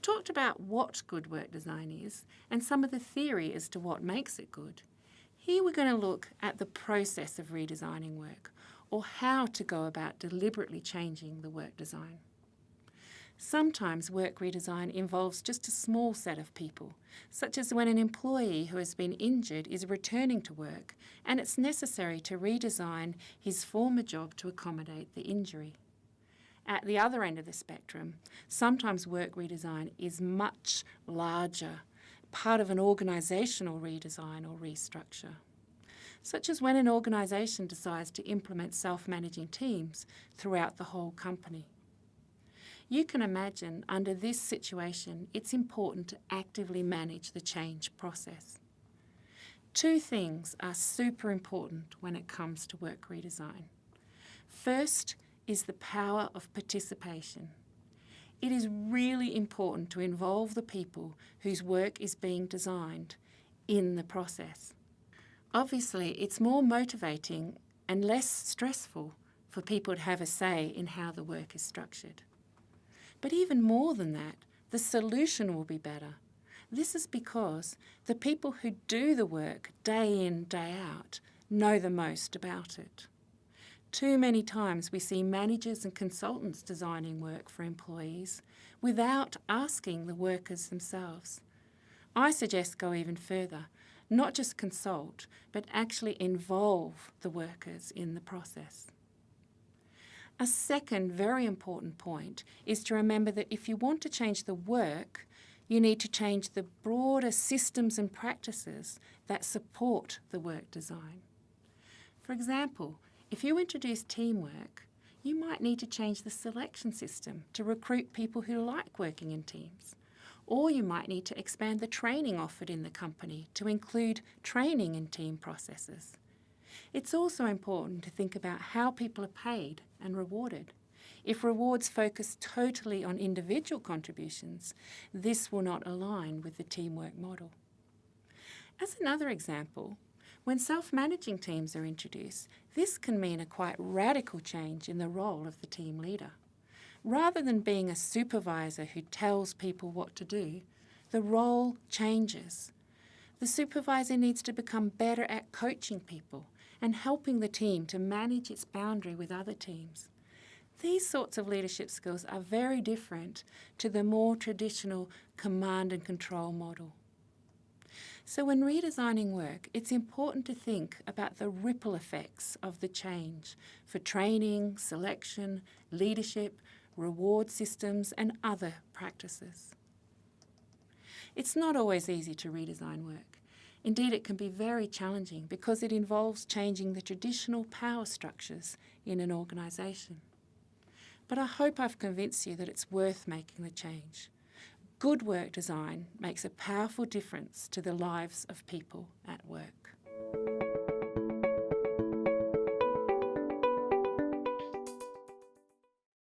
talked about what good work design is and some of the theory as to what makes it good. Here we're going to look at the process of redesigning work, or how to go about deliberately changing the work design. Sometimes work redesign involves just a small set of people, such as when an employee who has been injured is returning to work and it's necessary to redesign his former job to accommodate the injury. At the other end of the spectrum, sometimes work redesign is much larger, part of an organisational redesign or restructure, such as when an organisation decides to implement self-managing teams throughout the whole company. You can imagine under this situation, it's important to actively manage the change process. Two things are super important when it comes to work redesign. First is the power of participation. It is really important to involve the people whose work is being designed in the process. Obviously, it's more motivating and less stressful for people to have a say in how the work is structured. But even more than that, the solution will be better. This is because the people who do the work day in, day out know the most about it. Too many times we see managers and consultants designing work for employees without asking the workers themselves. I suggest go even further, not just consult, but actually involve the workers in the process. A second very important point is to remember that if you want to change the work, you need to change the broader systems and practices that support the work design. For example, if you introduce teamwork, you might need to change the selection system to recruit people who like working in teams. Or you might need to expand the training offered in the company to include training in team processes. It's also important to think about how people are paid and rewarded. If rewards focus totally on individual contributions, this will not align with the teamwork model. As another example, when self-managing teams are introduced, this can mean a quite radical change in the role of the team leader. Rather than being a supervisor who tells people what to do, the role changes. The supervisor needs to become better at coaching people and helping the team to manage its boundary with other teams. These sorts of leadership skills are very different to the more traditional command and control model. So when redesigning work, it's important to think about the ripple effects of the change for training, selection, leadership, reward systems and other practices. It's not always easy to redesign work. Indeed, it can be very challenging because it involves changing the traditional power structures in an organisation. But I hope I've convinced you that it's worth making the change. Good work design makes a powerful difference to the lives of people at work.